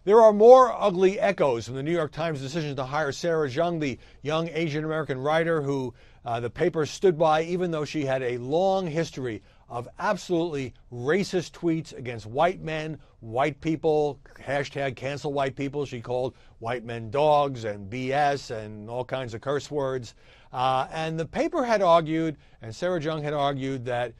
There are more ugly echoes from the New York Times decision to hire Sarah Jeong, the young Asian American writer who the paper stood by, even though she had a long history of absolutely racist tweets against white men, white people, hashtag cancel white people. She called white men dogs and BS and all kinds of curse words. And the paper had argued, and Sarah Jeong had argued, that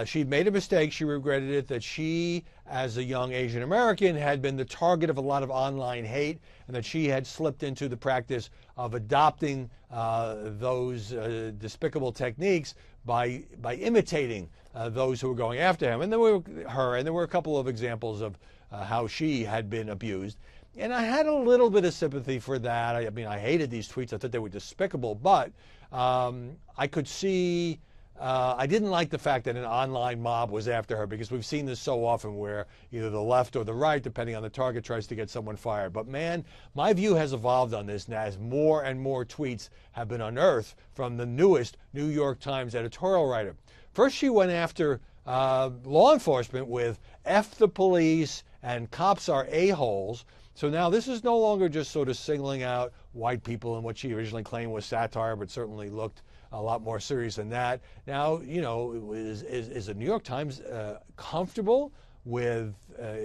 she'd made a mistake. She regretted it, that she, as a young Asian American, had been the target of a lot of online hate, and that she had slipped into the practice of adopting those despicable techniques by imitating those who were going after him. And there were a couple of examples of how she had been abused. And I had a little bit of sympathy for that. I mean, I hated these tweets. I thought they were despicable, but I could see, I didn't like the fact that an online mob was after her, because we've seen this so often where either the left or the right, depending on the target, tries to get someone fired. But man, my view has evolved on this now as more and more tweets have been unearthed from the newest New York Times editorial writer. First, she went after law enforcement with F the police and cops are a-holes. So now this is no longer just sort of singling out white people and what she originally claimed was satire, but certainly looked a lot more serious than that. Now, you know, is the New York Times comfortable with,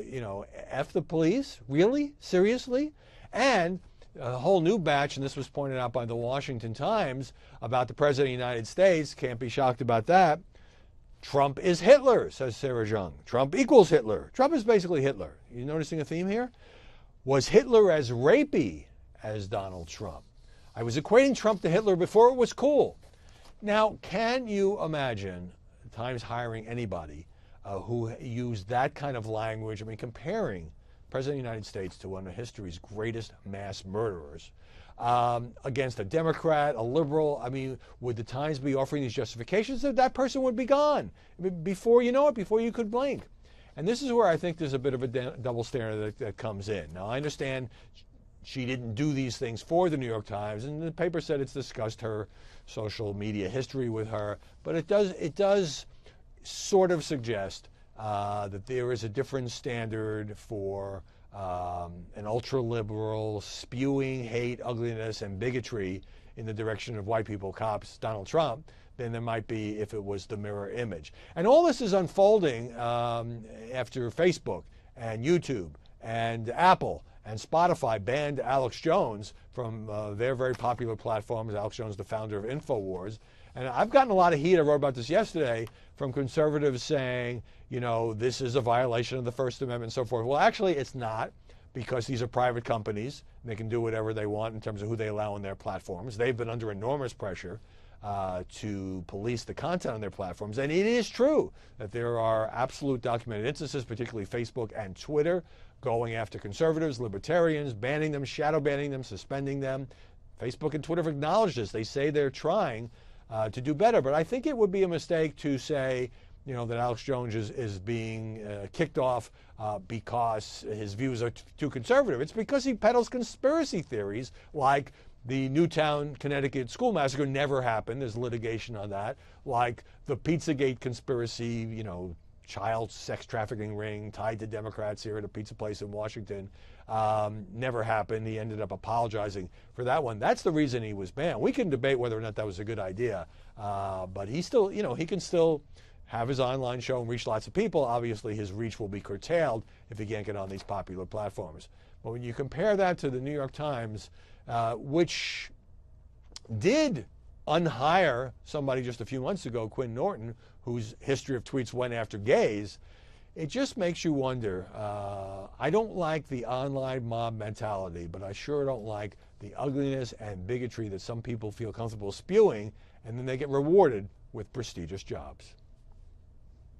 you know, F the police? Really? Seriously? And a whole new batch, and this was pointed out by the Washington Times, about the President of the United States. Can't be shocked about that. Trump is Hitler, says Sarah Jeong. Trump equals Hitler. Trump is basically Hitler. You noticing a theme here? Was Hitler as rapey as Donald Trump? I was equating Trump to Hitler before it was cool. Now, can you imagine the Times hiring anybody who used that kind of language? I mean, comparing President of the United States to one of history's greatest mass murderers against a Democrat, a liberal. I mean, would the Times be offering these justifications? That person would be gone before you know it, before you could blink. And this is where I think there's a bit of a double standard that comes in. Now, I understand she didn't do these things for the New York Times, and the paper said it's discussed her social media history with her, but it does sort of suggest that there is a different standard for an ultra-liberal spewing hate, ugliness, and bigotry in the direction of white people, cops, Donald Trump, than there might be if it was the mirror image. And all this is unfolding after Facebook and YouTube and Apple and Spotify banned Alex Jones from their very popular platforms. Alex Jones, the founder of InfoWars. And I've gotten a lot of heat, I wrote about this yesterday, from conservatives saying, you know, this is a violation of the First Amendment and so forth. Well, actually, it's not, because these are private companies. And they can do whatever they want in terms of who they allow on their platforms. They've been under enormous pressure to police the content on their platforms. And it is true that there are absolute documented instances, particularly Facebook and Twitter, going after conservatives, libertarians, banning them, shadow banning them, suspending them. Facebook and Twitter have acknowledged this. They say they're trying to do better. But I think it would be a mistake to say, you know, that Alex Jones is being kicked off because his views are too conservative. It's because he peddles conspiracy theories like the Newtown, Connecticut school massacre never happened. There's litigation on that. Like the Pizzagate conspiracy, you know, child sex trafficking ring tied to Democrats here at a pizza place in Washington, never happened. He ended up apologizing for that one. That's the reason he was banned. We can debate whether or not that was a good idea, but he still, you know, he can still have his online show and reach lots of people. Obviously, his reach will be curtailed if he can't get on these popular platforms. But when you compare that to the New York Times, which did unhire somebody just a few months ago, Quinn Norton, whose history of tweets went after gays, it just makes you wonder. I don't like the online mob mentality, but I sure don't like the ugliness and bigotry that some people feel comfortable spewing, and then they get rewarded with prestigious jobs.